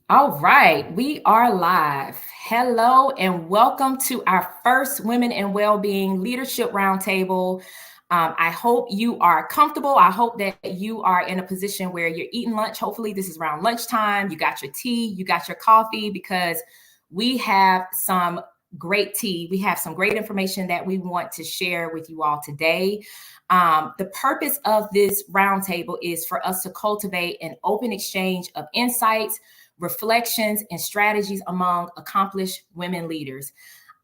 All right, we are live. Hello and welcome to our first Women in Wellbeing Leadership Roundtable. I hope you are comfortable. I hope that you are in a position where you're eating lunch. Hopefully, this is around lunchtime. You got your tea, you got your coffee, because we have some great tea. We have some great information that we want to share with you all today. The purpose of this roundtable is for us to cultivate an open exchange of insights, reflections, and strategies among accomplished women leaders.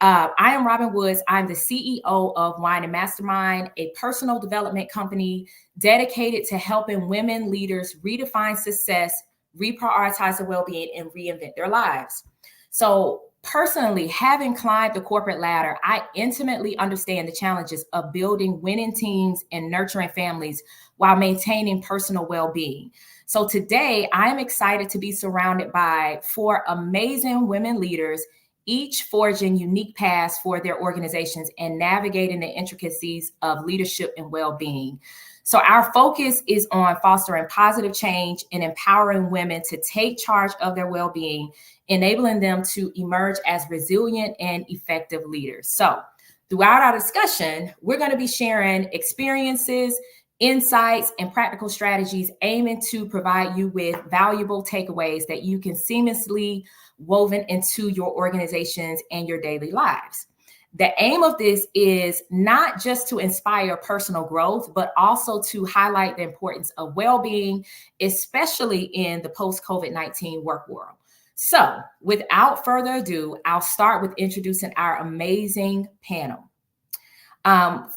I am Robin Woods. I'm the CEO of Wine and Mastermind, a personal development company dedicated to helping women leaders redefine success, reprioritize their well-being, and reinvent their lives. So, personally, having climbed the corporate ladder, I intimately understand the challenges of building winning teams and nurturing families while maintaining personal well-being. So today, I'm excited to be surrounded by four amazing women leaders, each forging unique paths for their organizations and navigating the intricacies of leadership and well-being. So our focus is on fostering positive change and empowering women to take charge of their well-being, enabling them to emerge as resilient and effective leaders. So throughout our discussion, we're going to be sharing experiences, insights, and practical strategies aiming to provide you with valuable takeaways that you can seamlessly woven into your organizations and your daily lives. The aim of this is not just to inspire personal growth, but also to highlight the importance of well-being, especially in the post-COVID-19 work world. So without further ado, I'll start with introducing our amazing panel.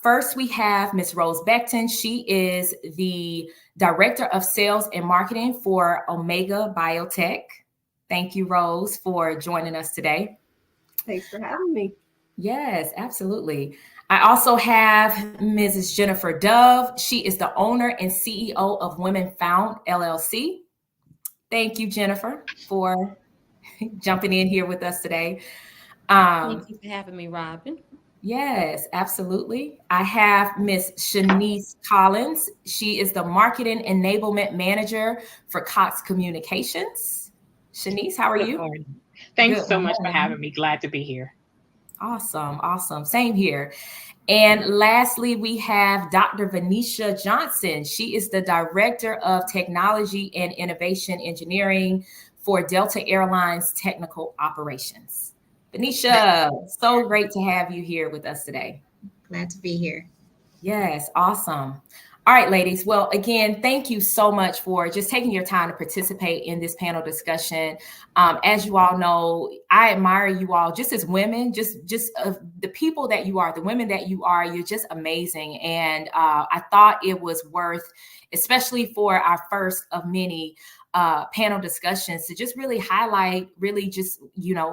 First, we have Ms. Rose Beckton. She is the Director of Sales and Marketing for Omega Biotech. Thank you, Rose, for joining us today. Thanks for having me. Yes, absolutely. I also have Mrs. Jennifer Dove. She is the owner and CEO of Women Found LLC. Thank you, Jennifer, for jumping in here with us today. Thank you for having me, Robin. Yes, absolutely. I have Miss Shanice Collins. She is the Marketing Enablement Manager for Cox Communications. Shanice, how are Good you? morning. Thanks Good so much for morning. having me. Glad to be here. Awesome, awesome. Same here. And lastly, we have Dr. Venetia Johnson. She is the Director of Technology and Innovation Engineering for Delta Airlines Technical Operations. Venetia, so great to have you here with us today. Glad to be here. Yes, awesome. All right, ladies. Well, again, thank you so much for just taking your time to participate in this panel discussion. As you all know, I admire you all just as women, just the people that you are, the women that you are. You're just amazing, and I thought it was worth, especially for our first of many panel discussions, to just really highlight, really just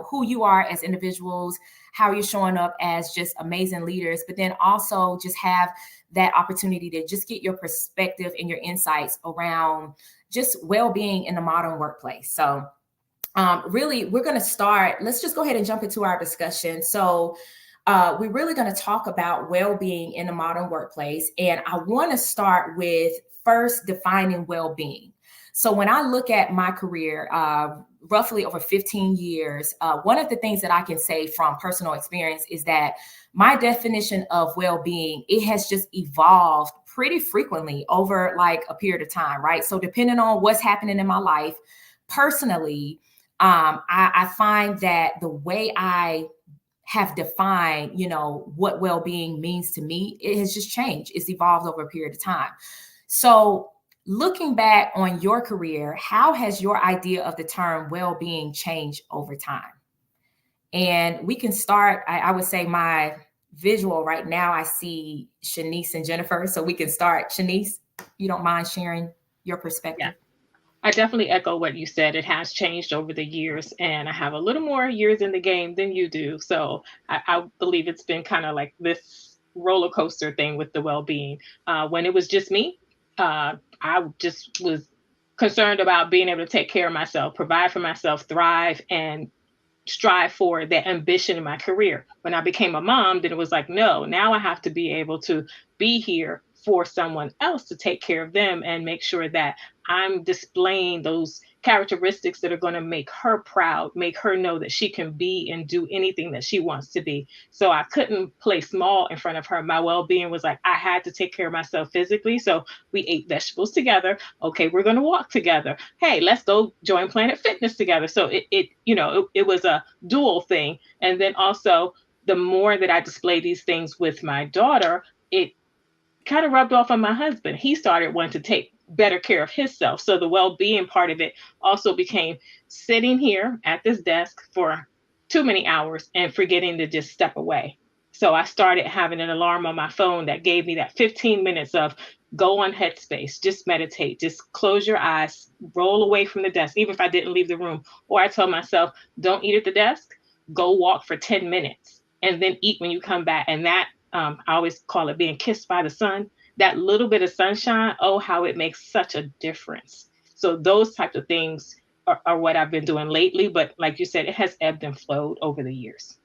who you are as individuals, how you're showing up as just amazing leaders, but then also just have that opportunity to just get your perspective and your insights around just well-being in the modern workplace. So really, we're going to start. Let's just go ahead and jump into our discussion. So we're really going to talk about well-being in the modern workplace. And I want to start with first defining well-being. So when I look at my career, roughly over 15 years, one of the things that I can say from personal experience is that my definition of well-being, it has just evolved pretty frequently over like a period of time, right? So depending on what's happening in my life, personally, I find that the way I have defined, what well-being means to me, it has just changed. It's evolved over a period of time. So looking back on your career, how has your idea of the term well-being changed over time? And we can start, I would say my visual right now, I see Shanice and Jennifer. So we can start. Shanice, you don't mind sharing your perspective? Yeah, I definitely echo what you said. It has changed over the years, and I have a little more years in the game than you do. So I believe it's been kind of like this roller coaster thing with the well-being. When it was just me, I just was concerned about being able to take care of myself, provide for myself, thrive, and strive for that ambition in my career. When I became a mom, then it was like, no, now I have to be able to be here for someone else to take care of them and make sure that I'm displaying those characteristics that are going to make her proud, make her know that she can be and do anything that she wants to be. So I couldn't play small in front of her. My well-being was like I had to take care of myself physically. So we ate vegetables together. Okay, we're going to walk together. Hey, let's go join Planet Fitness together. So it was a dual thing. And then also the more that I display these things with my daughter, it kind of rubbed off on my husband. He started wanting to take better care of himself. So the well-being part of it also became sitting here at this desk for too many hours and forgetting to just step away. So I started having an alarm on my phone that gave me that 15 minutes of go on Headspace, just meditate, just close your eyes, roll away from the desk, even if I didn't leave the room. Or I told myself, don't eat at the desk, go walk for 10 minutes and then eat when you come back. And that I always call it being kissed by the sun. That little bit of sunshine, oh, how it makes such a difference. So those types of things are what I've been doing lately. But like you said, it has ebbed and flowed over the years.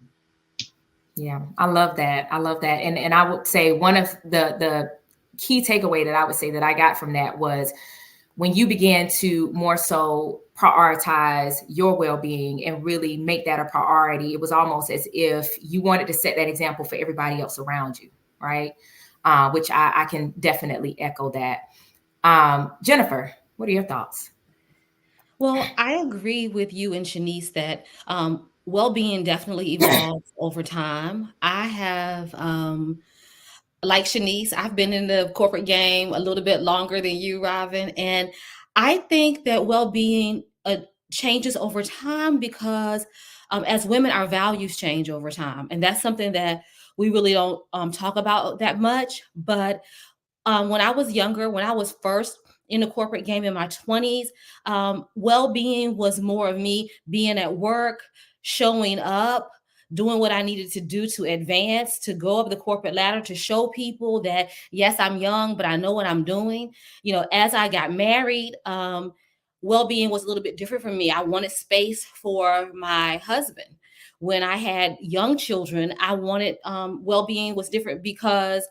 Yeah, I love that. I love that. And I would say one of the key takeaway that I would say that I got from that was when you began to more so prioritize your well-being and really make that a priority, it was almost as if you wanted to set that example for everybody else around you, right? Which I can definitely echo that. Jennifer, what are your thoughts? Well, I agree with you and Shanice that well-being definitely evolves over time. I have, like Shanice, I've been in the corporate game a little bit longer than you, Robin, and I think that well-being changes over time because as women, our values change over time, and that's something that we really don't talk about that much. But when I was younger, when I was first in the corporate game in my 20s, well being was more of me being at work, showing up, doing what I needed to do to advance, to go up the corporate ladder, to show people that, yes, I'm young, but I know what I'm doing. You know, as I got married, well being was a little bit different for me. I wanted space for my husband. When I had young children, I wanted well being was different because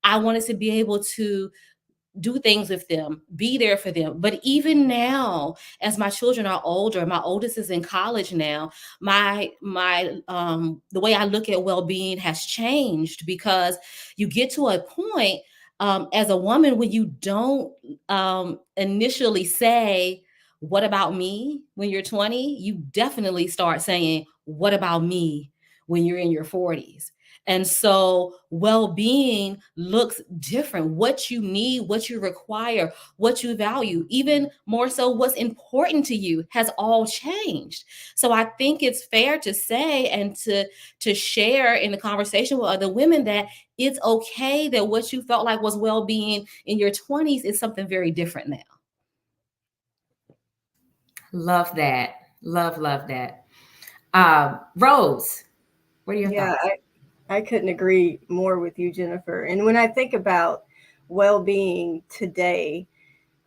I wanted to be able to do things with them, be there for them. But even now, as my children are older, my oldest is in college now, my the way I look at well-being has changed because you get to a point as a woman when you don't initially say, what about me when you're 20? You definitely start saying, what about me when you're in your 40s? And so well being looks different. What you need, what you require, what you value, even more so what's important to you has all changed. So I think it's fair to say and to share in the conversation with other women that it's okay that what you felt like was well being in your 20s is something very different now. Love that. Love that. Rose, what are your Yeah, thoughts? I couldn't agree more with you, Jennifer. And when I think about well-being today,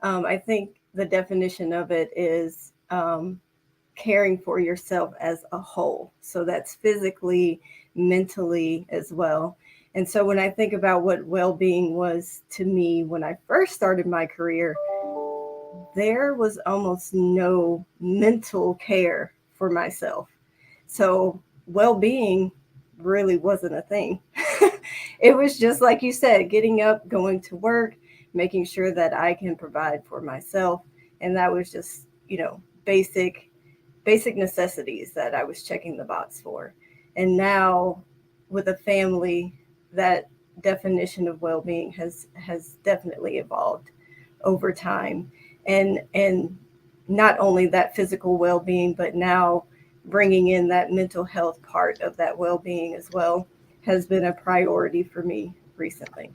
I think the definition of it is caring for yourself as a whole. So that's physically, mentally as well. And so when I think about what well-being was to me when I first started my career, there was almost no mental care for myself. So well-being really wasn't a thing. It was just like you said, getting up, going to work, making sure that I can provide for myself. And that was just, basic necessities that I was checking the box for. And now with a family, that definition of well-being has definitely evolved over time. And not only that physical well-being, but now bringing in that mental health part of that well-being as well has been a priority for me recently.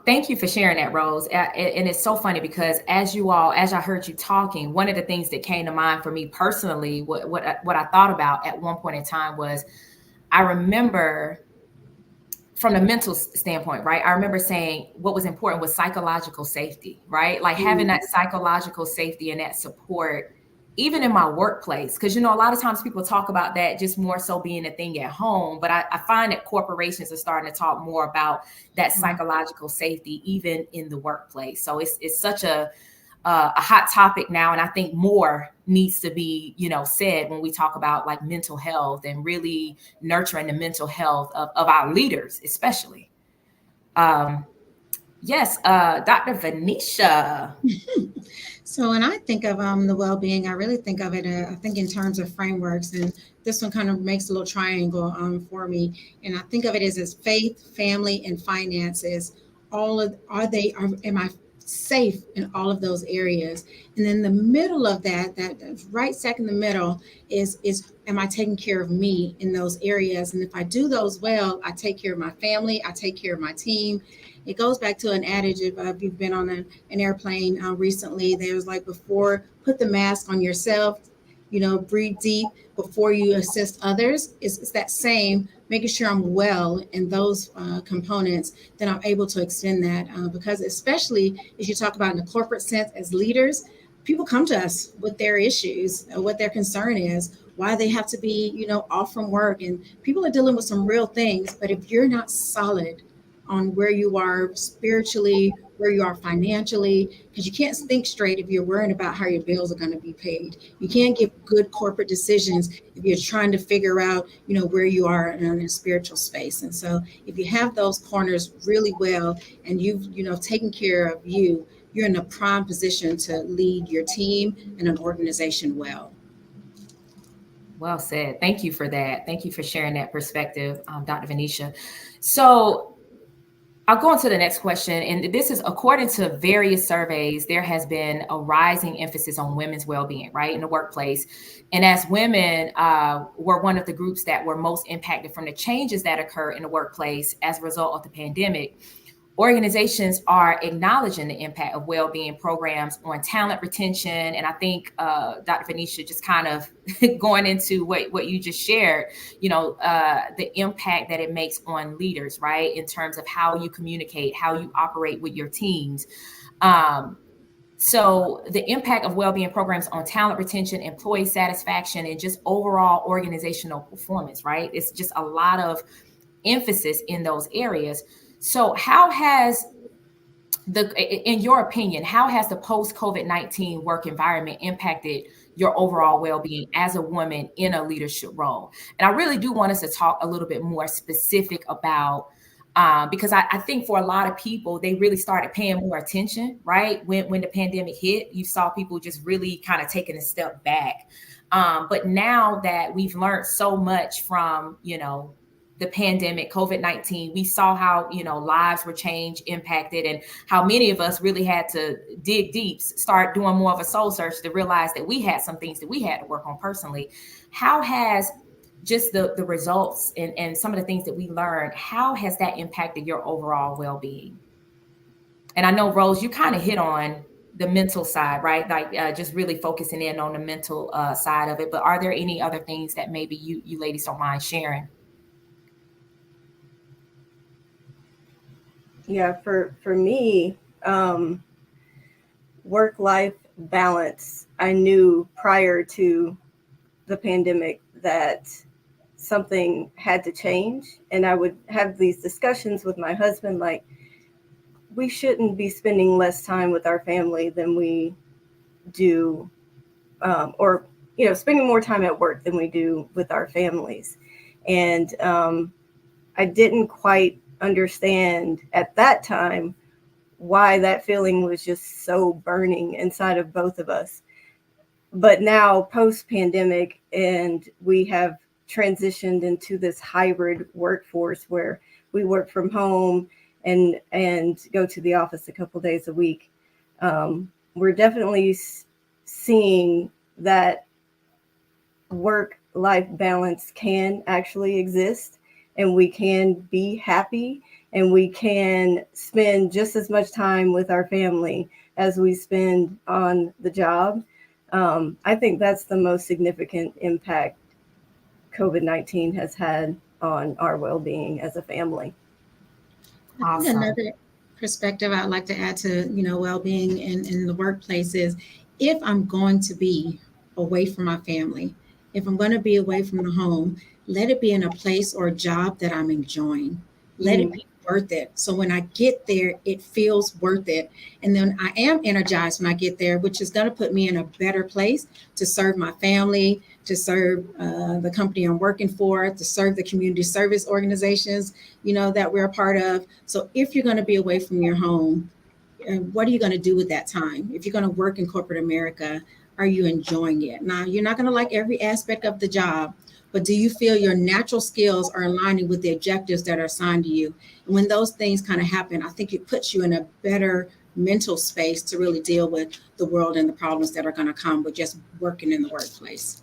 Thank you for sharing that, Rose. And it's so funny because as I heard you talking, one of the things that came to mind for me personally, what I thought about at one point in time was, I remember from the mental standpoint, right? I remember saying what was important was psychological safety, right? Like having that psychological safety and that support even in my workplace, because a lot of times people talk about that just more so being a thing at home, but I find that corporations are starting to talk more about that psychological safety even in the workplace. So it's such a hot topic now, and I think more needs to be said when we talk about like mental health and really nurturing the mental health of our leaders, especially. um yes, Dr. Venetia. So when I think of the well-being, I really think of it. I think in terms of frameworks, and this one kind of makes a little triangle for me. And I think of it as faith, family, and finances. All of am I safe in all of those areas? And then the middle of that right stack in the middle is am I taking care of me in those areas? And if I do those well, I take care of my family, I take care of my team. It goes back to an adage. If you've been on an airplane recently, there's like, before, put the mask on yourself, breathe deep before you assist others. It's that same, making sure I'm well in those components, then I'm able to extend that. Because especially as you talk about in the corporate sense as leaders, people come to us with their issues, what their concern is, why they have to be, off from work. And people are dealing with some real things. But if you're not solid on where you are spiritually, where you are financially, because you can't think straight if you're worrying about how your bills are going to be paid. You can't give good corporate decisions if you're trying to figure out, where you are in a spiritual space. And so if you have those corners really well, and you've, taken care of you, you're in a prime position to lead your team and an organization well. Well said. Thank you for that. Thank you for sharing that perspective, Dr. Venetia. So I'll go on to the next question. And this is according to various surveys, there has been a rising emphasis on women's well-being, right, in the workplace. And as women were one of the groups that were most impacted from the changes that occur in the workplace as a result of the pandemic, organizations are acknowledging the impact of well-being programs on talent retention. And I think Dr. Venetia, just kind of going into what you just shared, the impact that it makes on leaders, right, in terms of how you communicate, how you operate with your teams. So the impact of well-being programs on talent retention, employee satisfaction, and just overall organizational performance, right? It's just a lot of emphasis in those areas. So how has in your opinion, how has the post-COVID-19 work environment impacted your overall well-being as a woman in a leadership role? And I really do want us to talk a little bit more specific about, because I think for a lot of people, they really started paying more attention, right? When the pandemic hit, you saw people just really kind of taking a step back. But now that we've learned so much from, the pandemic, COVID-19, we saw how, lives were changed, impacted, and how many of us really had to dig deep, start doing more of a soul search to realize that we had some things that we had to work on personally. How has just the results and some of the things that we learned, how has that impacted your overall well-being? And I know, Rose, you kind of hit on the mental side, right? Like just really focusing in on the mental side of it. But are there any other things that maybe you ladies don't mind sharing? Yeah, for me, work-life balance, I knew prior to the pandemic that something had to change. And I would have these discussions with my husband, like, we shouldn't be spending less time with our family than we do, or, spending more time at work than we do with our families. And I didn't quite understand at that time why that feeling was just so burning inside of both of us. But now, post-pandemic, and we have transitioned into this hybrid workforce where we work from home and go to the office a couple days a week. We're definitely seeing that work-life balance can actually exist, and we can be happy, and we can spend just as much time with our family as we spend on the job. I think that's the most significant impact COVID-19 has had on our well-being as a family. I think Awesome. another perspective I'd like to add to, well-being in the workplace is, if I'm going to be away from my family. If I'm going to be away from the home, let it be in a place or a job that I'm enjoying. Let it Mm. be worth it. So when I get there, it feels worth it. And then I am energized when I get there, which is going to put me in a better place to serve my family, to serve the company I'm working for, to serve the community service organizations, that we're a part of. So if you're going to be away from your home, what are you going to do with that time? If you're going to work in corporate America, are you enjoying it? Now, you're not going to like every aspect of the job, but do you feel your natural skills are aligning with the objectives that are assigned to you? And when those things kind of happen, I think it puts you in a better mental space to really deal with the world and the problems that are going to come with just working in the workplace.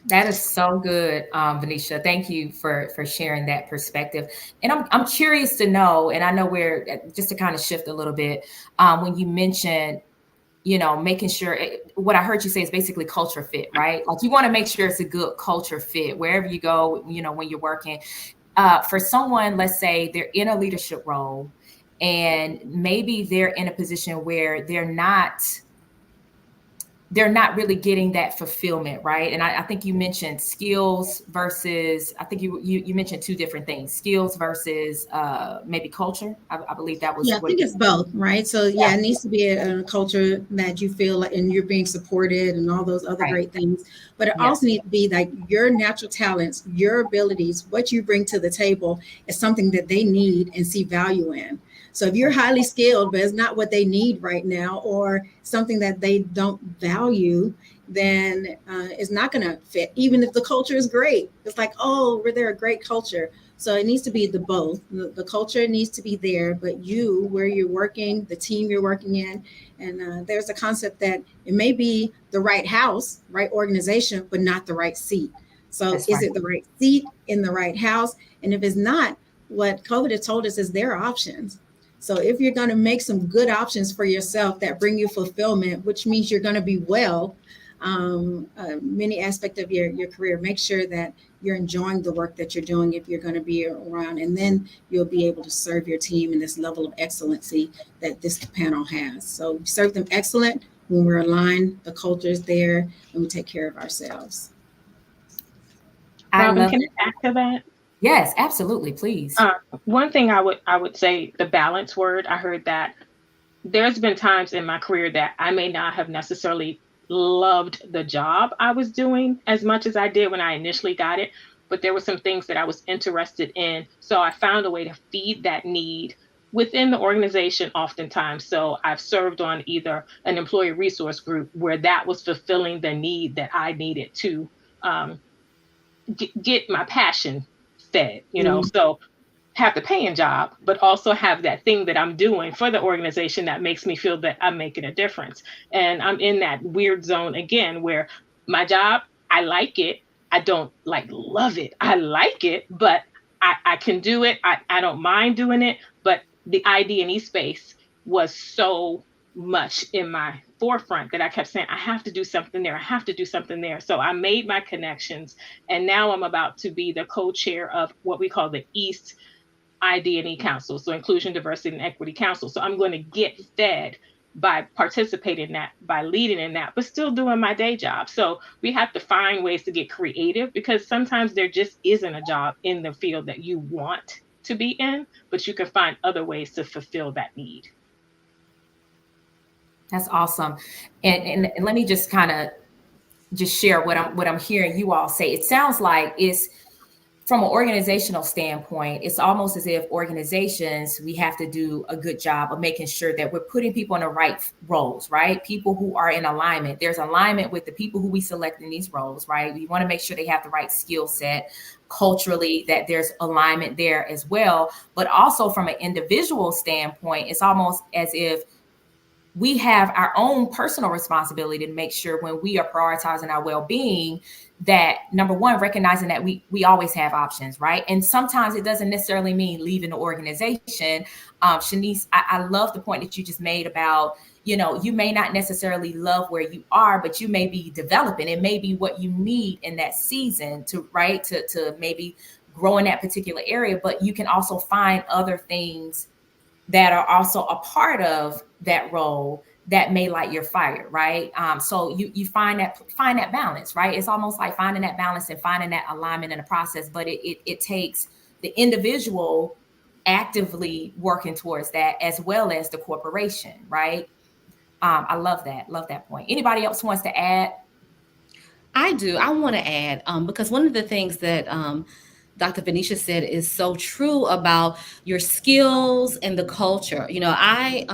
That is so good, Venetia. Thank you for sharing that perspective. And I'm curious to know, and I know we're just to kind of shift a little bit, when you mentioned, making sure what I heard you say is basically culture fit, right? Like you want to make sure it's a good culture fit wherever you go, when you're working. For someone, let's say they're in a leadership role, and maybe they're in a position where they're not really getting that fulfillment, right? And I think you mentioned skills versus, I think you mentioned two different things: skills versus maybe culture. I believe that was Yeah, I what think you it's both, right? So yeah, it needs to be a culture that you feel like and you're being supported and all those other right. great things. But it Yes, also needs to be like your natural talents, your abilities, what you bring to the table is something that they need and see value in. So if you're highly skilled, but it's not what they need right now, or something that they don't value, then it's not going to fit. Even if the culture is great, it's like, oh, we're there a great culture. So it needs to be the both. The culture needs to be there, but you, where you're working, the team you're working in, and there's a concept that it may be the right house, right organization, but not the right seat. So that's is right. it the right seat in the right house? And if it's not, what COVID has told us is there are options. So if you're going to make some good options for yourself that bring you fulfillment, which means you're going to be well, many aspects of your career, make sure that you're enjoying the work that you're doing if you're going to be around, and then you'll be able to serve your team in this level of excellency that this panel has. So we serve them excellent when we're aligned, the culture is there, and we take care of ourselves. I Robin, love can it. I add to that? Yes, absolutely. Please. Uh, One thing I would say, the balance word. I heard that there's been times in my career that I may not have necessarily loved the job I was doing as much as I did when I initially got it, but there were some things that I was interested in. So I found a way to feed that need within the organization oftentimes. So I've served on either an employee resource group where that was fulfilling the need that I needed to um, get my passion fed, Mm. So have the paying job, but also have that thing that I'm doing for the organization that makes me feel that I'm making a difference. And I'm in that weird zone again where my job, I like it. I don't like love it. I like it, but I can do it. I don't mind doing it. But the ID&E space was so much in my forefront that I kept saying, I have to do something there. I have to do something there. So I made my connections. And now I'm about to be the co-chair of what we call the East ID&E Council, so Inclusion, Diversity, and Equity Council. So I'm going to get fed by participating in that, by leading in that, but still doing my day job. So we have to find ways to get creative because sometimes there just isn't a job in the field that you want to be in, but you can find other ways to fulfill that need. That's awesome. And let me just kind of just share what I'm hearing you all say. It sounds like it's from an organizational standpoint, it's almost as if organizations, we have to do a good job of making sure that we're putting people in the right roles, right? People who are in alignment. There's alignment with the people who we select in these roles, right? We want to make sure they have the right skill set culturally, that there's alignment there as well. But also from an individual standpoint, it's almost as if we have our own personal responsibility to make sure when we are prioritizing our well-being that number one, recognizing that we always have options, right? And sometimes it doesn't necessarily mean leaving the organization. Shanice, I love the point that you just made about, you may not necessarily love where you are, but you may be developing. It may be what you need in that season to, right, to maybe grow in that particular area, but you can also find other things that are also a part of that role that may light your fire, right? So you find that balance, right? It's almost like finding that balance and finding that alignment in the process, but it takes the individual actively working towards that as well as the corporation, right? I love that point. Anybody else wants to add? I do. I want to add, because one of the things that Dr. Venetia said is so true about your skills and the culture. I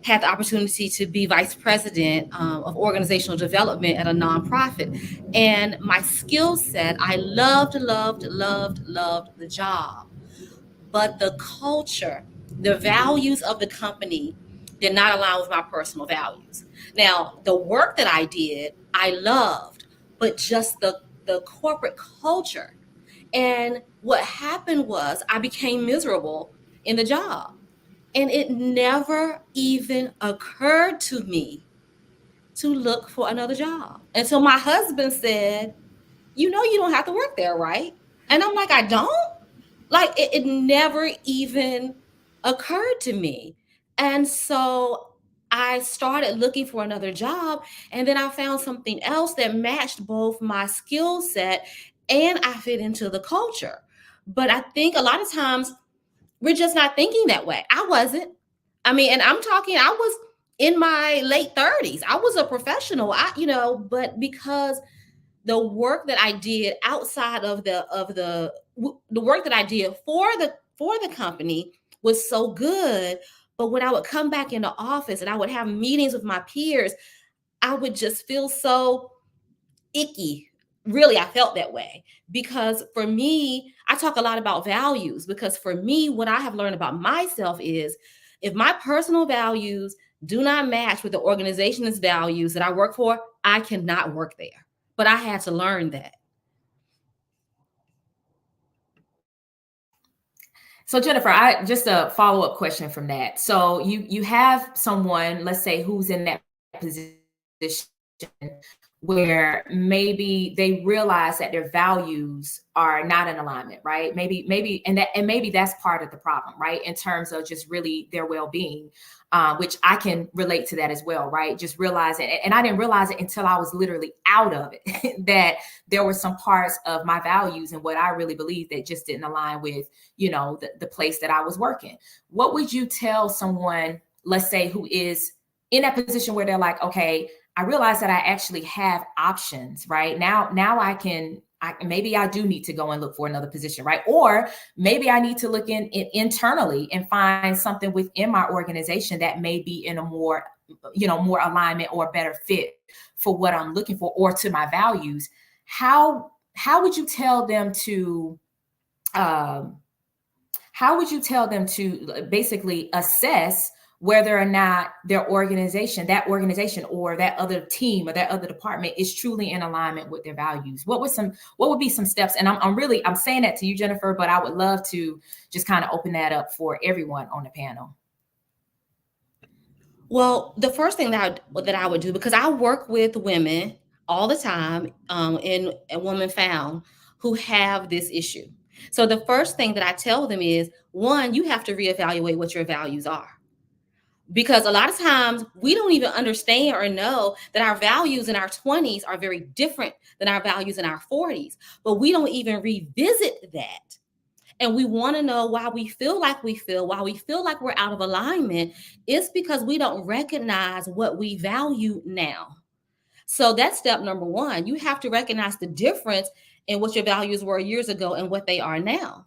had the opportunity to be vice president of organizational development at a nonprofit. And my skill set, I loved, loved, loved, loved the job. But the culture, the values of the company did not align with my personal values. Now, the work that I did, I loved, but just the corporate culture. And what happened was I became miserable in the job. And it never even occurred to me to look for another job until my husband said, "You know, you don't have to work there, right?" And I'm like, "I don't?" Like it never even occurred to me. And so I started looking for another job. And then I found something else that matched both my skill set and I fit into the culture. But I think a lot of times we're just not thinking that way. I wasn't. I mean, and I'm talking, I was in my late 30s. I was a professional. But because the work that I did outside of the work that I did for the company was so good, but when I would come back in the office and I would have meetings with my peers, I would just feel so icky. Really, I felt that way because for me, I talk a lot about values because for me, what I have learned about myself is if my personal values do not match with the organization's values that I work for, I cannot work there. But I had to learn that. So Jennifer, I just a follow-up question from that. So you have someone, let's say, who's in that position where maybe they realize that their values are not in alignment, right? Maybe and maybe that's part of the problem, right? In terms of just really their well-being, which I can relate to that as well, right? Just realizing, and I didn't realize it until I was literally out of it, that there were some parts of my values and what I really believed that just didn't align with, the place that I was working. What would you tell someone, let's say, who is in that position where they're like, okay, I realize that I actually have options, right? Now maybe I do need to go and look for another position, right? Or maybe I need to look internally and find something within my organization that may be in a more alignment or better fit for what I'm looking for or to my values. How would you tell them to basically assess whether or not that organization or that other team or that other department is truly in alignment with their values? What would be some steps? And I'm saying that to you, Jennifer, but I would love to just kind of open that up for everyone on the panel. Well, the first thing that I would do, because I work with women all the time in Women Found who have this issue. So the first thing that I tell them is, one, you have to reevaluate what your values are. Because a lot of times we don't even understand or know that our values in our 20s are very different than our values in our 40s. But we don't even revisit that. And we want to know why we feel like why we feel like we're out of alignment. It's because we don't recognize what we value now. So that's step number one. You have to recognize the difference in what your values were years ago and what they are now.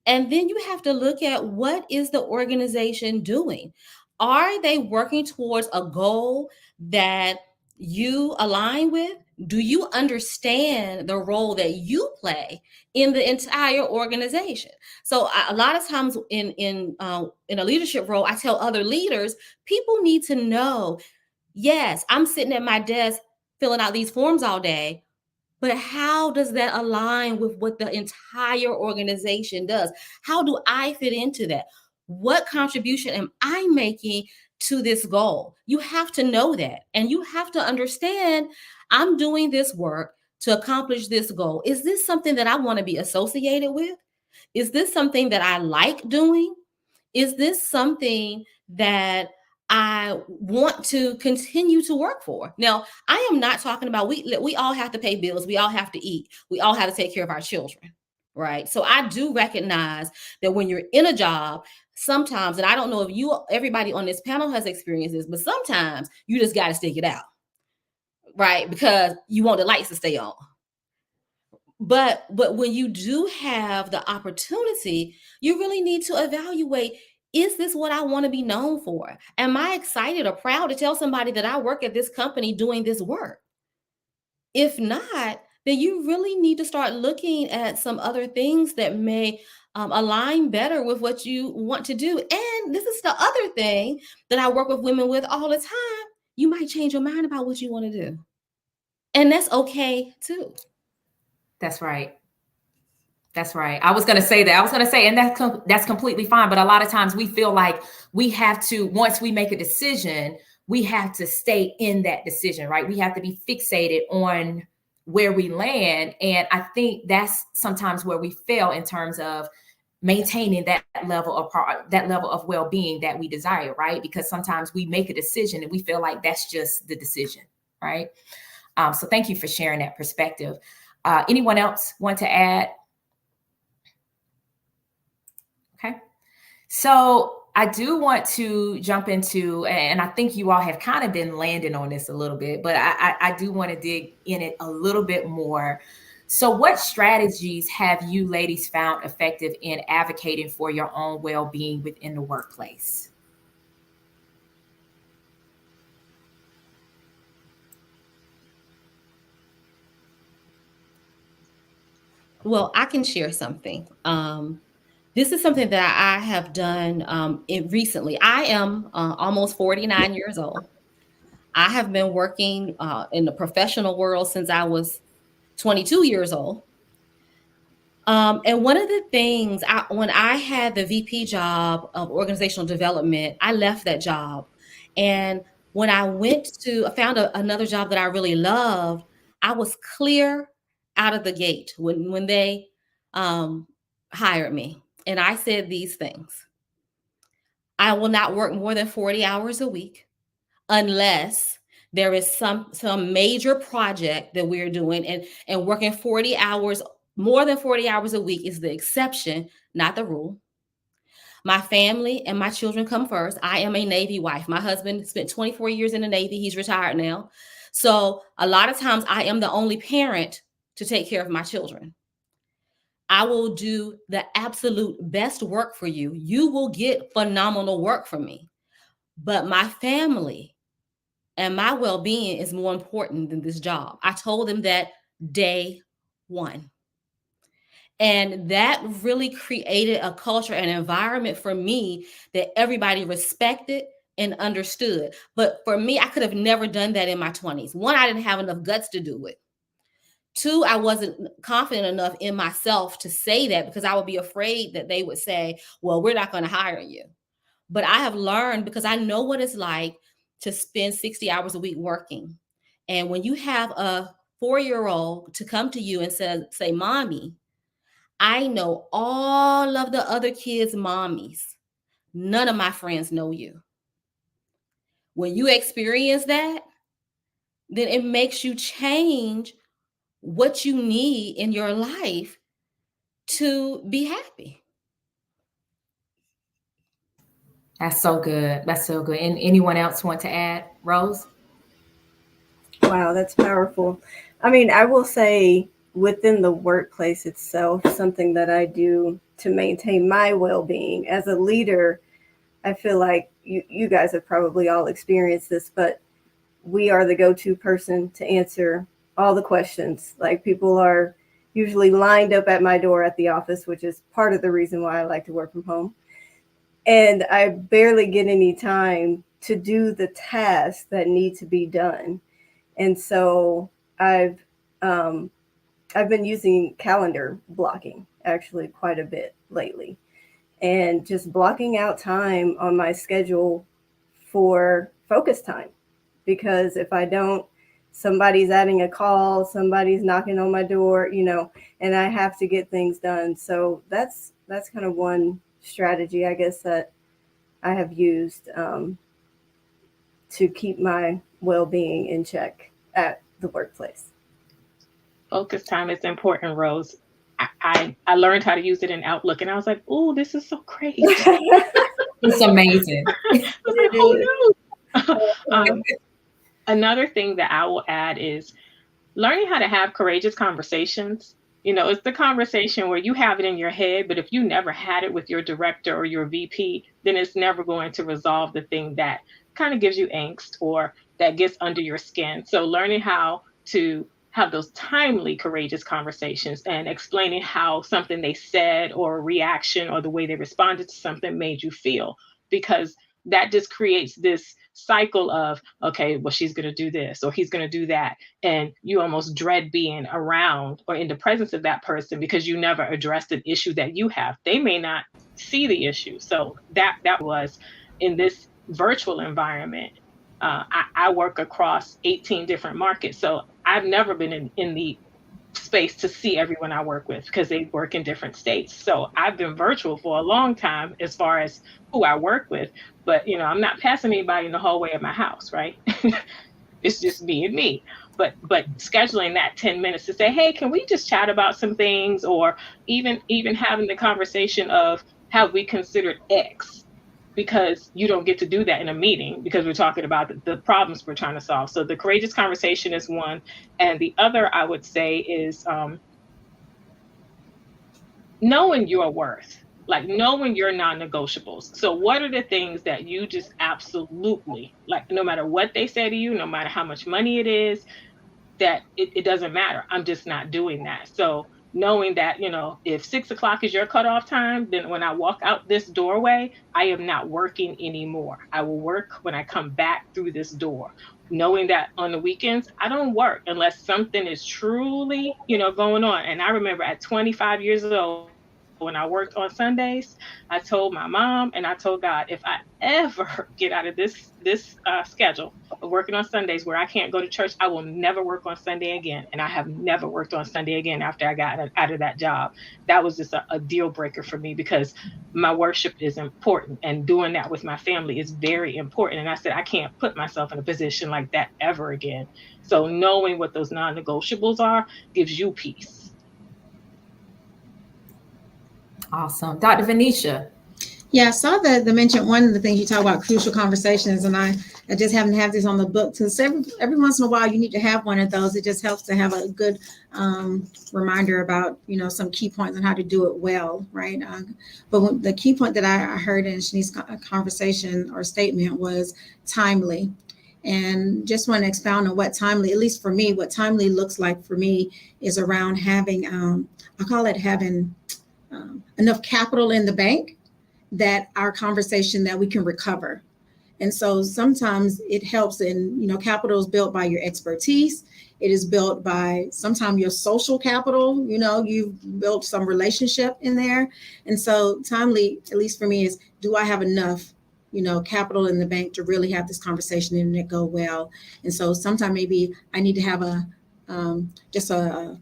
And then you have to look at what is the organization doing? Are they working towards a goal that you align with? Do you understand the role that you play in the entire organization? So a lot of times in a leadership role, I tell other leaders, people need to know, yes, I'm sitting at my desk filling out these forms all day, but how does that align with what the entire organization does? How do I fit into that? What contribution am I making to this goal? You have to know that. And you have to understand, I'm doing this work to accomplish this goal. Is this something that I want to be associated with? Is this something that I like doing? Is this something that I want to continue to work for. Now, I am not talking about we all have to pay bills, we all have to eat, we all have to take care of our children, right? So I do recognize that when you're in a job, sometimes, and I don't know if everybody on this panel has experienced this, but sometimes you just got to stick it out, right? Because you want the lights to stay on. But when you do have the opportunity, you really need to evaluate, is this what I want to be known for? Am I excited or proud to tell somebody that I work at this company doing this work? If not, then you really need to start looking at some other things that may align better with what you want to do. And this is the other thing that I work with women with all the time. You might change your mind about what you want to do. And that's okay too. That's right. That's right. I was going to say that. I was going to say, and that's completely fine. But a lot of times we feel like we have to, once we make a decision, we have to stay in that decision, right? We have to be fixated on where we land. And I think that's sometimes where we fail in terms of maintaining that level of well-being that we desire, right? Because sometimes we make a decision and we feel like that's just the decision, right? So thank you for sharing that perspective. Anyone else want to add? Okay. So I do want to jump into, and I think you all have kind of been landing on this a little bit, but I do want to dig in it a little bit more. So what strategies have you ladies found effective in advocating for your own well-being within the workplace? Well, I can share something. This is something that I have done recently. I am almost 49 years old. I have been working in the professional world since I was 22 years old. And one of the things, when I had the VP job of organizational development, I left that job. And when I found another job that I really loved, I was clear out of the gate when they um, hired me. And I said these things: I will not work more than 40 hours a week unless there is some major project that we're doing, and working 40 hours, more than 40 hours a week is the exception, not the rule. My family and my children come first. I am a Navy wife. My husband spent 24 years in the Navy. He's retired now. So a lot of times I am the only parent to take care of my children. I will do the absolute best work for you. You will get phenomenal work from me. But my family and my well-being is more important than this job. I told them that day one. And that really created a culture and environment for me that everybody respected and understood. But for me, I could have never done that in my 20s. One, I didn't have enough guts to do it. Two, I wasn't confident enough in myself to say that, because I would be afraid that they would say, well, we're not going to hire you. But I have learned, because I know what it's like to spend 60 hours a week working. And when you have a 4-year-old to come to you and say, Mommy, I know all of the other kids' mommies. None of my friends know you. When you experience that, then it makes you change what you need in your life to be happy. That's so good. That's so good. And anyone else want to add? Rose? Wow, that's powerful. I mean, I will say within the workplace itself, something that I do to maintain my well being as a leader, I feel like you guys have probably all experienced this, but we are the go to person to answer all the questions. Like, people are usually lined up at my door at the office, which is part of the reason why I like to work from home. And I barely get any time to do the tasks that need to be done. And so um, I've been using calendar blocking actually quite a bit lately, and just blocking out time on my schedule for focus time. Because if I don't, somebody's adding a call, somebody's knocking on my door, and I have to get things done. So that's kind of one strategy, I guess, that I have used to keep my well-being in check at the workplace. Focus time is important, Rose. I learned how to use it in Outlook, and I was like, "Oh, this is so great!" It's amazing. I was like, "Who knew?" Another thing that I will add is learning how to have courageous conversations. It's the conversation where you have it in your head, but if you never had it with your director or your VP, then it's never going to resolve the thing that kind of gives you angst or that gets under your skin. So learning how to have those timely, courageous conversations and explaining how something they said or a reaction or the way they responded to something made you feel. Because that just creates this cycle of, okay, well, she's going to do this or he's going to do that, and you almost dread being around or in the presence of that person because you never addressed an issue that you have. They may not see the issue. So that was in this virtual environment. I work across 18 different markets, so I've never been in the space to see everyone I work with because they work in different states. So I've been virtual for a long time as far as who I work with, but I'm not passing anybody in the hallway of my house, right? It's just me and me. But scheduling that 10 minutes to say, hey, can we just chat about some things? Or even having the conversation of, have we considered X? Because you don't get to do that in a meeting because we're talking about the problems we're trying to solve. So the courageous conversation is one. And the other I would say is knowing your worth, like knowing your non-negotiables. So what are the things that you just absolutely, like, no matter what they say to you, no matter how much money it is, that it doesn't matter. I'm just not doing that. So knowing that, if 6 o'clock is your cutoff time, then when I walk out this doorway, I am not working anymore. I will work when I come back through this door. Knowing that on the weekends, I don't work unless something is truly, going on. And I remember at 25 years old, when I worked on Sundays, I told my mom and I told God, if I ever get out of this schedule of working on Sundays where I can't go to church, I will never work on Sunday again. And I have never worked on Sunday again after I got out of that job. That was just a deal breaker for me because my worship is important and doing that with my family is very important. And I said, I can't put myself in a position like that ever again. So knowing what those non-negotiables are gives you peace. Awesome. Dr. Venetia. Yeah, I saw the mention, one of the things you talk about, crucial conversations, and I just happen to have this on the book. Because every once in a while you need to have one of those. It just helps to have a good reminder about some key points on how to do it well, right? But the key point that I heard in Shanice's conversation or statement was timely. And just want to expound on what timely, at least for me, what timely looks like for me is around having, I call it having enough capital in the bank that our conversation that we can recover. And so sometimes it helps in, capital is built by your expertise. It is built by sometimes your social capital, you've built some relationship in there. And so timely, at least for me, is do I have enough, capital in the bank to really have this conversation and it go well? And so sometimes maybe I need to have just a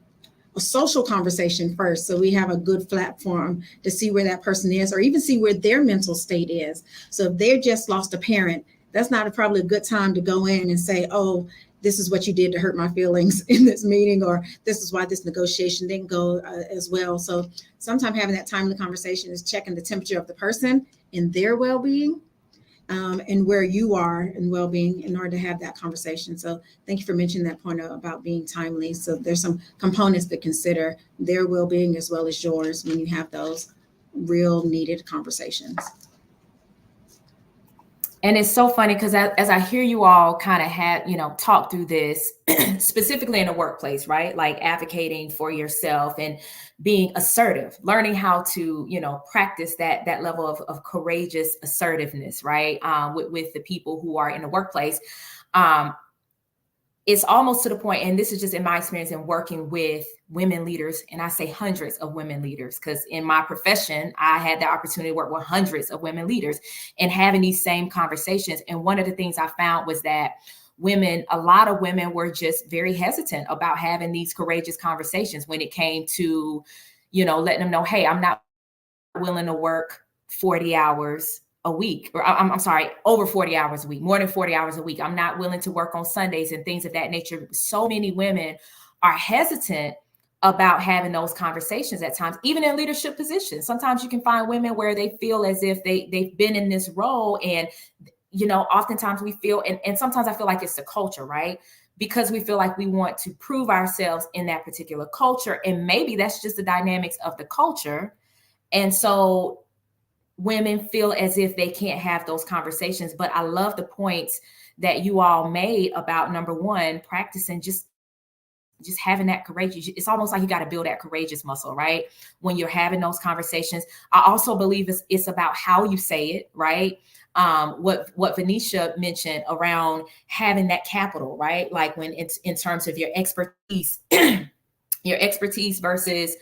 social conversation first, so we have a good platform to see where that person is or even see where their mental state is. So if they're just lost a parent, that's not probably a good time to go in and say, oh, this is what you did to hurt my feelings in this meeting, or this is why this negotiation didn't go as well. So sometimes having that timely conversation is checking the temperature of the person and their well-being, and where you are in well-being in order to have that conversation. So thank you for mentioning that point about being timely. So there's some components to consider, their well-being as well as yours, when you have those real needed conversations. And it's so funny because as I hear you all kind of talk through this, specifically in the workplace, right? Like advocating for yourself and being assertive, learning how to, practice that level of courageous assertiveness, right? With the people who are in the workplace. It's almost to the point, and this is just in my experience in working with women leaders, and I say hundreds of women leaders, because in my profession, I had the opportunity to work with hundreds of women leaders and having these same conversations. And one of the things I found was that a lot of women were just very hesitant about having these courageous conversations when it came to, letting them know, hey, I'm not willing to work 40 hours a week, or I'm sorry, over 40 hours a week, more than 40 hours a week. I'm not willing to work on Sundays and things of that nature. So many women are hesitant about having those conversations at times, even in leadership positions. Sometimes you can find women where they feel as if they've been in this role, and oftentimes we feel, and sometimes I feel like it's the culture, right? Because we feel like we want to prove ourselves in that particular culture, and maybe that's just the dynamics of the culture. And so women feel as if they can't have those conversations. But I love the points that you all made about, number one, practicing just having that courageous. It's almost like you got to build that courageous muscle, right? When you're having those conversations. I also believe it's about how you say it, right? What Venetia mentioned around having that capital, right? Like when it's in terms of your expertise, your expertise versus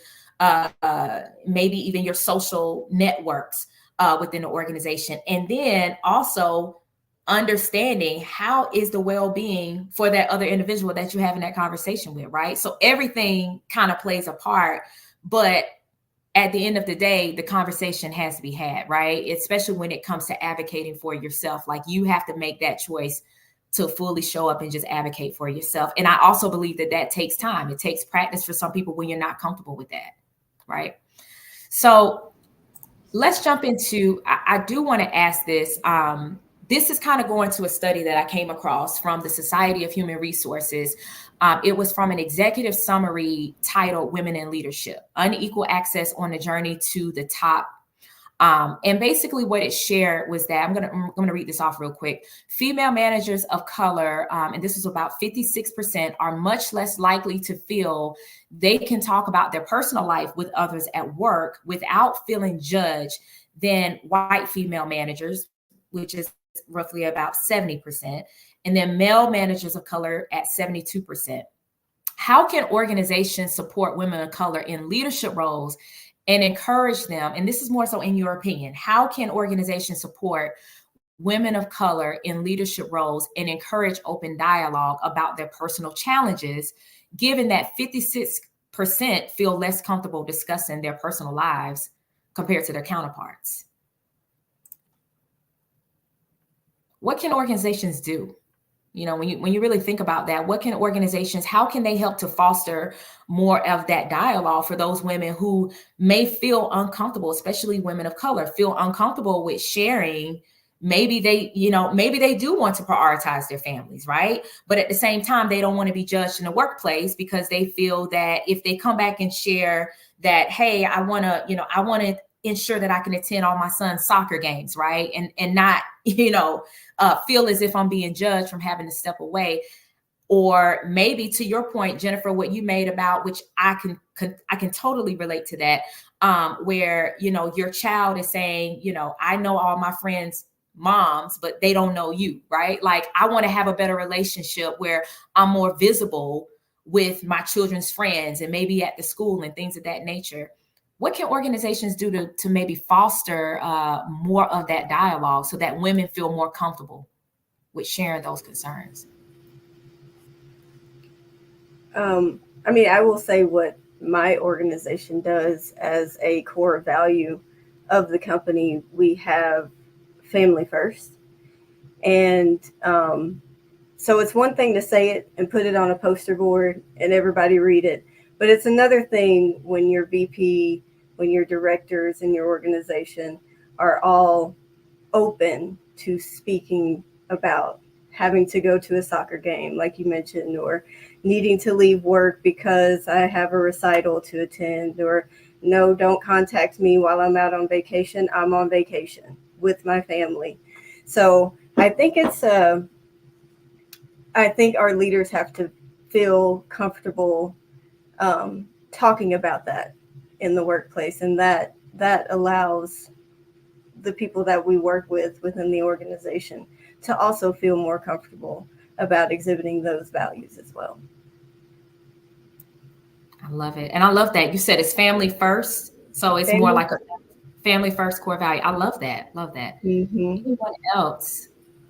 maybe even your social networks within the organization. And then also understanding how is the well-being for that other individual that you're having that conversation with, right? So everything kind of plays a part, but at the end of the day, the conversation has to be had, right? Especially when it comes to advocating for yourself. Like, you have to make that choice to fully show up and just advocate for yourself. And I also believe that takes time. It takes practice for some people when you're not comfortable with that, right? So let's jump into, I do want to ask this. This is kind of going to a study that I came across from the Society of Human Resources. It was from an executive summary titled Women in Leadership, Unequal Access on the Journey to the Top. And basically what it shared was that, I'm going to read this off real quick. Female managers of color, and this is about 56%, are much less likely to feel they can talk about their personal life with others at work without feeling judged than white female managers, which is roughly about 70%, and then male managers of color at 72%. How can organizations support women of color in leadership roles and encourage them? And this is more so in your opinion. How can organizations support women of color in leadership roles and encourage open dialogue about their personal challenges, given that 56% feel less comfortable discussing their personal lives compared to their counterparts? What can organizations do? When you really think about that, what can organizations, how can they help to foster more of that dialogue for those women who may feel uncomfortable, especially women of color, feel uncomfortable with sharing? Maybe they do want to prioritize their families, right? But at the same time, they don't want to be judged in the workplace because they feel that if they come back and share that, hey, I want to ensure that I can attend all my son's soccer games, right? And not, feel as if I'm being judged from having to step away. Or maybe, to your point, Jennifer, what you made about, which I can totally relate to that, where, your child is saying, I know all my friends' moms, but they don't know you, right? Like, I want to have a better relationship where I'm more visible with my children's friends and maybe at the school and things of that nature. What can organizations do to maybe foster more of that dialogue so that women feel more comfortable with sharing those concerns? I will say what my organization does as a core value of the company. We have family first. And so it's one thing to say it and put it on a poster board and everybody read it. But it's another thing when your VP, when your directors in your organization are all open to speaking about having to go to a soccer game, like you mentioned, or needing to leave work because I have a recital to attend, or no, don't contact me while I'm out on vacation. I'm on vacation with my family. So I think I think our leaders have to feel comfortable talking about that in the workplace, and that allows the people that we work with within the organization to also feel more comfortable about exhibiting those values as well. I love it. And I love that you said it's family first. So it's more like a family first core value. I love that. Love that. Mm-hmm. Anyone else?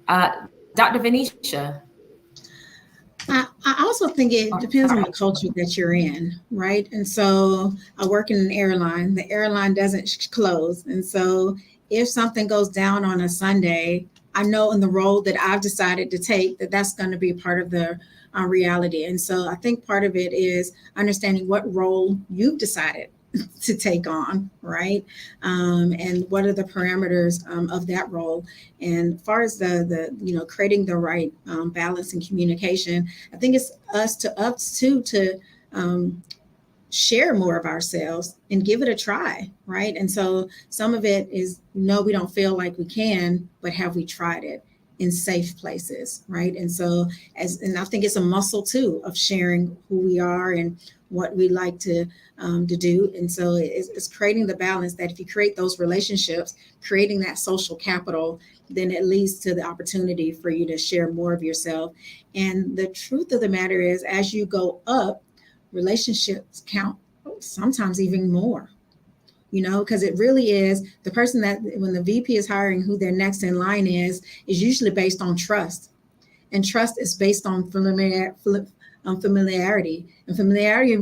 Dr. Venetia. I also think it depends on the culture that you're in, right? And so I work in an airline. The airline doesn't close. And so if something goes down on a Sunday, I know in the role that I've decided to take that that's going to be part of the reality. And so I think part of it is understanding what role you've decided to take on, right? And what are the parameters of that role? And as far as the creating the right balance and communication, I think it's us too to share more of ourselves and give it a try, right? And so some of it is no, we don't feel like we can, but have we tried it in safe places, right? And so and I think it's a muscle too of sharing who we are and what we like to do. And so it's creating the balance that if you create those relationships, creating that social capital, then it leads to the opportunity for you to share more of yourself. And the truth of the matter is, as you go up, relationships count sometimes even more, because it really is the person that when the VP is hiring, who their next in line is usually based on trust. And trust is based on familiarity. And familiarity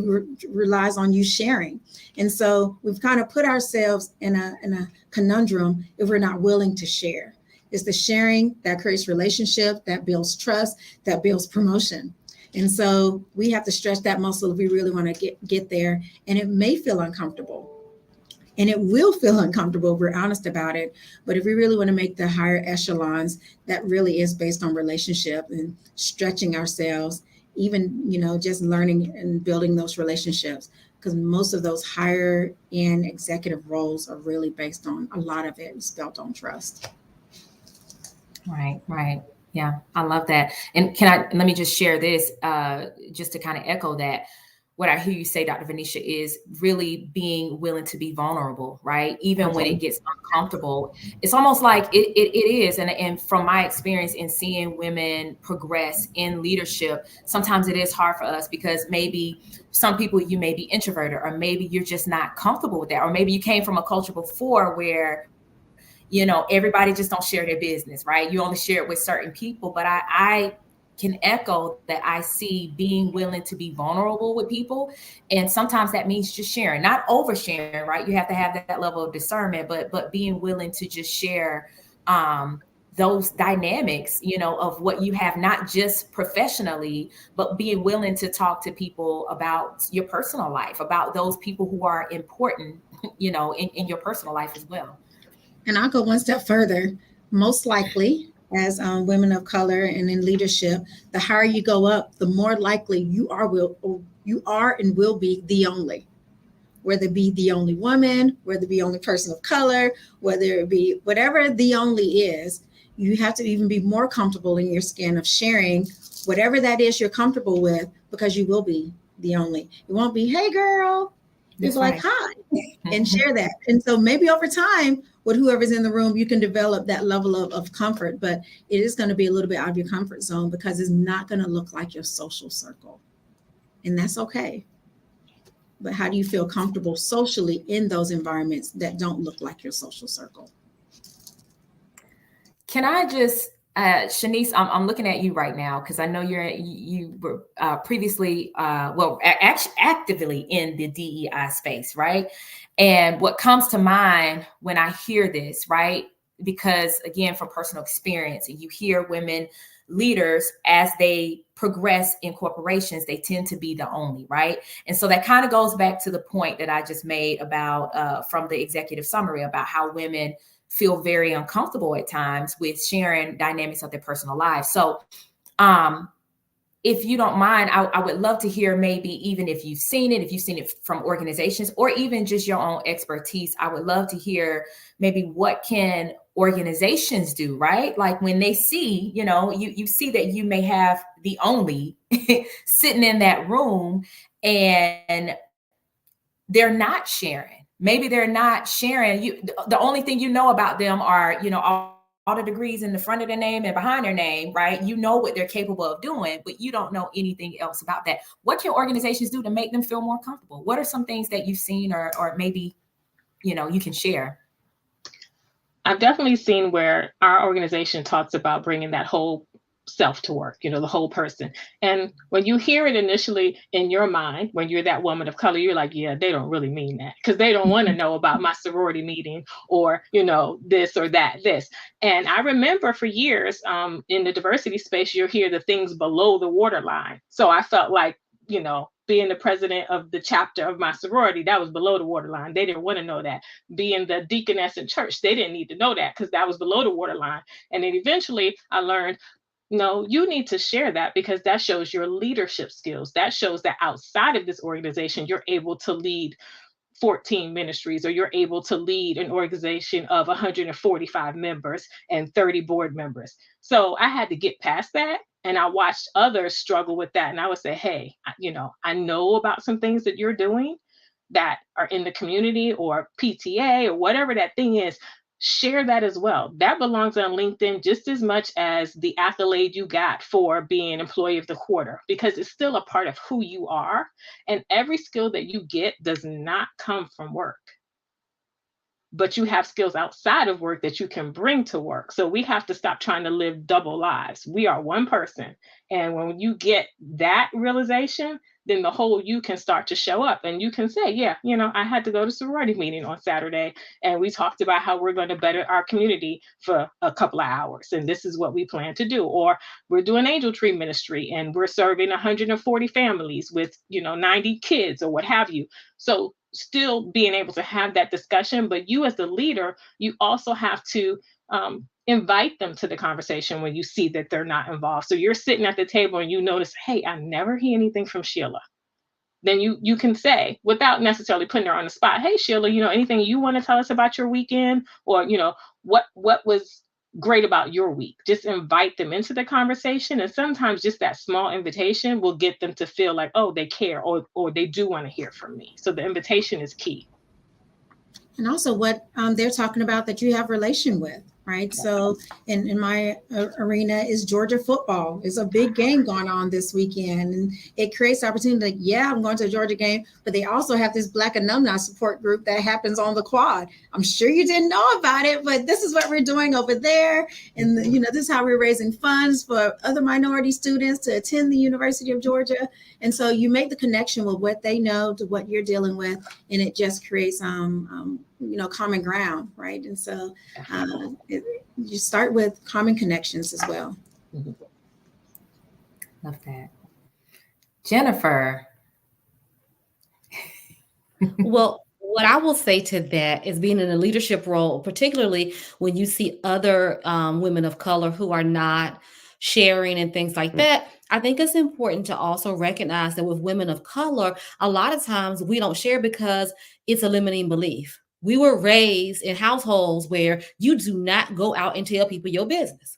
relies on you sharing. And so we've kind of put ourselves in a conundrum if we're not willing to share. It's the sharing that creates relationship, that builds trust, that builds promotion. And so we have to stretch that muscle if we really want to get there. And it may feel uncomfortable. And it will feel uncomfortable if we're honest about it. But if we really want to make the higher echelons, that really is based on relationship and stretching ourselves, even, just learning and building those relationships. Because most of those higher end executive roles are really based on, a lot of it is built on trust. Right, right. Yeah, I love that. And let me just share this, just to kind of echo that. What I hear you say, Dr. Venetia, is really being willing to be vulnerable, right? Even when it gets uncomfortable. It's almost like it is. And from my experience in seeing women progress in leadership, sometimes it is hard for us because maybe some people, you may be introverted, or maybe you're just not comfortable with that. Or maybe you came from a culture before where everybody just don't share their business, right? You only share it with certain people. But I can echo that I see being willing to be vulnerable with people. And sometimes that means just sharing, not oversharing, right? You have to have that level of discernment, but being willing to just share those dynamics, of what you have, not just professionally, but being willing to talk to people about your personal life, about those people who are important, in your personal life as well. And I'll go one step further. Most likely, as women of color and in leadership, the higher you go up, the more likely you are and will be the only. Whether it be the only woman, whether it be only person of color, whether it be whatever the only is, you have to even be more comfortable in your skin of sharing whatever that is you're comfortable with, because you will be the only. It won't be, hey girl. It's like, hi, and share that. And so maybe over time, with whoever's in the room, you can develop that level of comfort, but it is going to be a little bit out of your comfort zone because it's not going to look like your social circle. And that's okay. But how do you feel comfortable socially in those environments that don't look like your social circle? Can I just, Shanice, I'm looking at you right now because I know you were previously, actively in the DEI space, right? And what comes to mind when I hear this, right? Because again, from personal experience, you hear women leaders as they progress in corporations, they tend to be the only, right? And so that kind of goes back to the point that I just made about from the executive summary about how women feel very uncomfortable at times with sharing dynamics of their personal lives. So if you don't mind, I would love to hear, maybe even if you've seen it from organizations or even just your own expertise. I would love to hear maybe what can organizations do, right? Like when they see, you see that you may have the only sitting in that room and they're not sharing. Maybe they're not sharing. The only thing you know about them are, all the degrees in the front of their name and behind their name, right? You know what they're capable of doing, but you don't know anything else about that. What can organizations do to make them feel more comfortable? What are some things that you've seen or maybe, you can share? I've definitely seen where our organization talks about bringing that whole self to work, the whole person. And when you hear it initially in your mind, when you're that woman of color, you're like, yeah, they don't really mean that, because they don't want to know about my sorority meeting, or, this or that, this. And I remember for years, in the diversity space, you'll hear the things below the waterline. So I felt like, being the president of the chapter of my sorority, that was below the waterline. They didn't want to know that. Being the deaconess in church, they didn't need to know that, because that was below the waterline. And then eventually I learned, no, you need to share that, because that shows your leadership skills. That shows that outside of this organization, you're able to lead 14 ministries, or you're able to lead an organization of 145 members and 30 board members. So I had to get past that. And I watched others struggle with that. And I would say, hey, I know about some things that you're doing that are in the community, or PTA, or whatever that thing is. Share that as well. That belongs on LinkedIn just as much as the accolade you got for being employee of the quarter, because it's still a part of who you are. And every skill that you get does not come from work, but you have skills outside of work that you can bring to work. So we have to stop trying to live double lives. We are one person. And when you get that realization, then the whole you can start to show up, and you can say, yeah, I had to go to sorority meeting on Saturday, and we talked about how we're going to better our community for a couple of hours. And this is what we plan to do. Or we're doing angel tree ministry, and we're serving 140 families with, 90 kids, or what have you. So still being able to have that discussion, but you as the leader, you also have to invite them to the conversation when you see that they're not involved. So you're sitting at the table and you notice, hey, I never hear anything from Sheila. Then you can say, without necessarily putting her on the spot, hey Sheila, anything you want to tell us about your weekend, or what was great about your week. Just invite them into the conversation, and sometimes just that small invitation will get them to feel like, oh, they care, or they do want to hear from me. So the invitation is key. And also what they're talking about that you have relation with, right? So in my arena is Georgia football. It's a big game going on this weekend, and it creates opportunity. Like, yeah, I'm going to a Georgia game, but they also have this Black alumni support group that happens on the quad. I'm sure you didn't know about it, but this is what we're doing over there. And this is how we're raising funds for other minority students to attend the University of Georgia. And so you make the connection with what they know to what you're dealing with, and it just creates common ground, right? And so you start with common connections as well. Love that. Jennifer. Well, what I will say to that is, being in a leadership role, particularly when you see other women of color who are not sharing and things like that, I think it's important to also recognize that with women of color, a lot of times we don't share because it's a limiting belief. We were raised in households where you do not go out and tell people your business.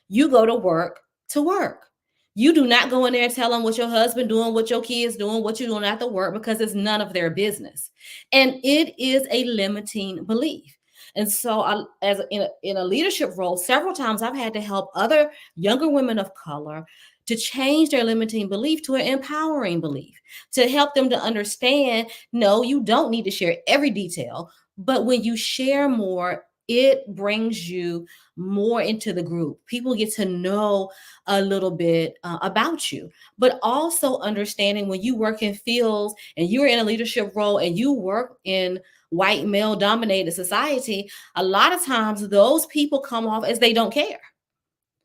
You go to work to work. You do not go in there and tell them what your husband doing, what your kids doing, what you're doing after work, because it's none of their business. And it is a limiting belief. And so as in a leadership role, several times I've had to help other younger women of color to change their limiting belief to an empowering belief, to help them to understand, no, you don't need to share every detail, but when you share more, it brings you more into the group. People get to know a little bit about you, but also understanding when you work in fields and you're in a leadership role and you work in white male dominated society, a lot of times those people come off as they don't care.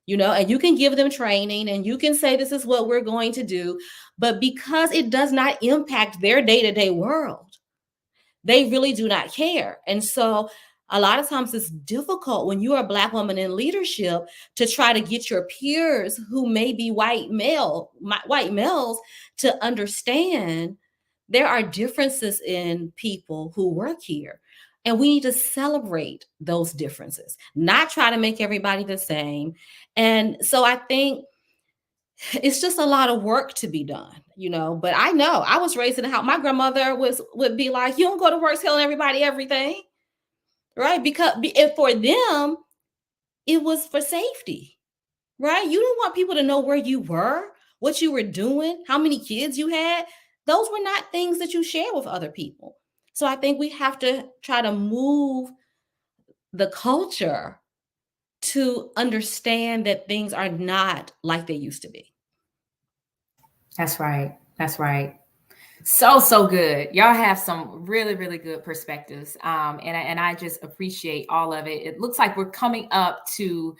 And you can give them training and you can say, this is what we're going to do. But because it does not impact their day-to-day world, they really do not care. And so a lot of times it's difficult when you're a Black woman in leadership to try to get your peers who may be white males to understand there are differences in people who work here. And we need to celebrate those differences, not try to make everybody the same. And so I think it's just a lot of work to be done, but I know I was raised in a house. My grandmother would be like, you don't go to work telling everybody everything, right? Because for them, it was for safety, right? You didn't want people to know where you were, what you were doing, how many kids you had. Those were not things that you share with other people. So I think we have to try to move the culture to understand that things are not like they used to be. That's right. That's right. So good. Y'all have some really, really good perspectives. And I just appreciate all of it. It looks like we're coming up to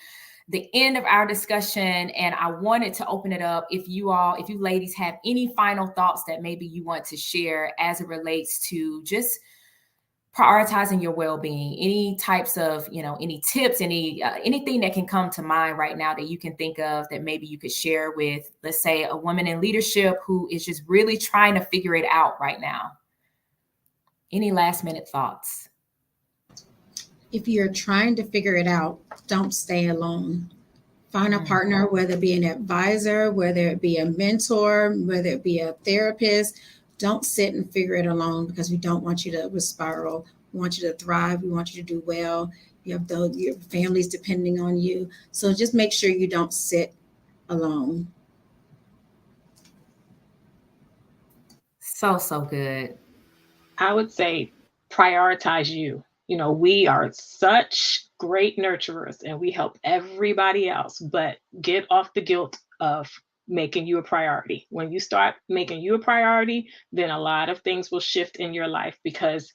the end of our discussion, and I wanted to open it up. If you ladies have any final thoughts that maybe you want to share as it relates to just prioritizing your well-being, any types of, any tips, anything that can come to mind right now that you can think of that maybe you could share with, let's say, a woman in leadership who is just really trying to figure it out right now. Any last minute thoughts? If you're trying to figure it out, don't stay alone. Find a partner, whether it be an advisor, whether it be a mentor, whether it be a therapist. Don't sit and figure it alone, because we don't want you to spiral. We want you to thrive. We want you to do well. You have your family's depending on you. So just make sure you don't sit alone. So good. I would say prioritize you. You know, we are such great nurturers and we help everybody else, but get off the guilt of making you a priority. When you start making you a priority, then a lot of things will shift in your life, because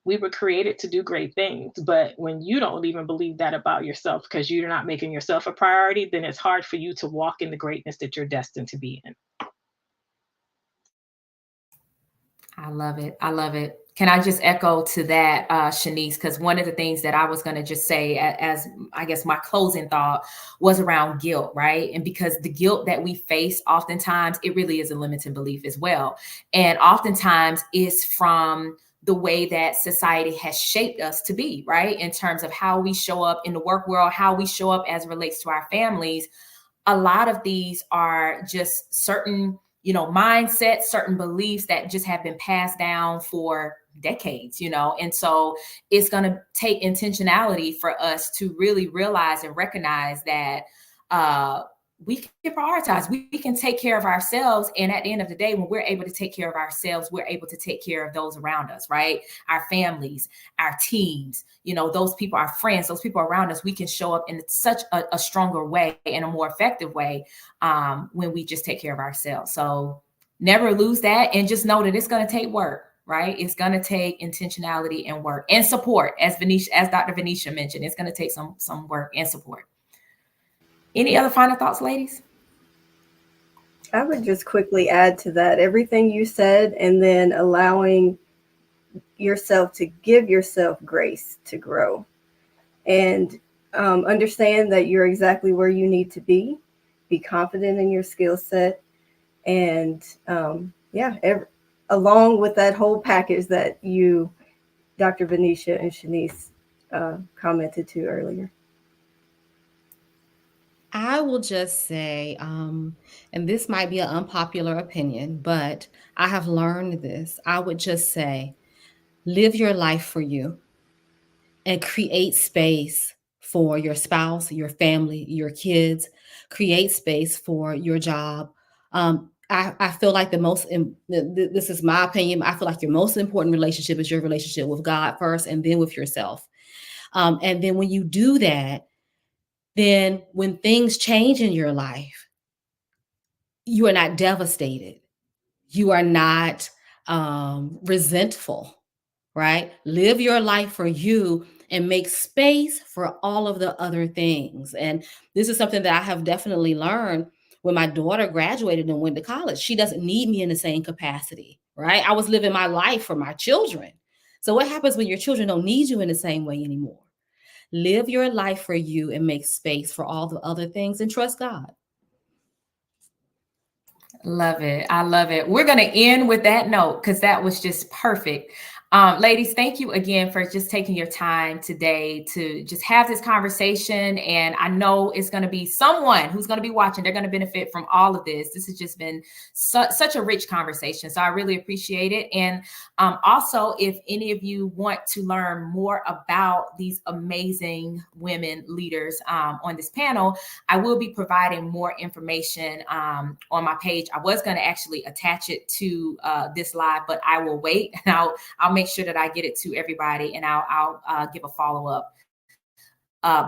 we were created to do great things. But when you don't even believe that about yourself, because you're not making yourself a priority, then it's hard for you to walk in the greatness that you're destined to be in. I love it. I love it. Can I just echo to that, Shanice? Because one of the things that I was going to just say as I guess my closing thought was around guilt, right? And because the guilt that we face oftentimes, it really is a limiting belief as well. And oftentimes is from the way that society has shaped us to be, right? In terms of how we show up in the work world, how we show up as it relates to our families. A lot of these are just certain mindsets, certain beliefs that just have been passed down for decades, and so it's going to take intentionality for us to really realize and recognize that we can prioritize, we can take care of ourselves. And at the end of the day, when we're able to take care of ourselves, we're able to take care of those around us, right? Our families, our teams, those people, our friends, those people around us. We can show up in such a stronger way and a more effective way when we just take care of ourselves. So never lose that, and just know that it's going to take work, right? It's going to take intentionality and work and support. As Dr. Venetia mentioned, it's going to take some work and support. Any other final thoughts, ladies? I would just quickly add to that everything you said, and then allowing yourself to give yourself grace to grow, and understand that you're exactly where you need to be. Be confident in your skill set, and along with that whole package that you, Dr. Venetia and Shanice, commented to earlier. I will just say, and this might be an unpopular opinion, but I have learned this. I would just say, live your life for you and create space for your spouse, your family, your kids. Create space for your job. I feel like this is my opinion. I feel like your most important relationship is your relationship with God first, and then with yourself. And then when you do that, then when things change in your life, you are not devastated. You are not resentful, right? Live your life for you and make space for all of the other things. And this is something that I have definitely learned when my daughter graduated and went to college. She doesn't need me in the same capacity, right? I was living my life for my children. So what happens when your children don't need you in the same way anymore? Live your life for you and make space for all the other things, and trust God. Love it. I love it. We're going to end with that note because that was just perfect. Ladies, thank you again for just taking your time today to just have this conversation. And I know it's going to be someone who's going to be watching. They're going to benefit from all of this. This has just been such a rich conversation. So I really appreciate it. And also, if any of you want to learn more about these amazing women leaders on this panel, I will be providing more information on my page. I was going to actually attach it to this live, but I will wait, and I'll make sure that I get it to everybody, and I'll give a follow-up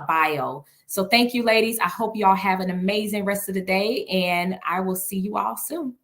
bio. So thank you, ladies. I hope you all have an amazing rest of the day, and I will see you all soon.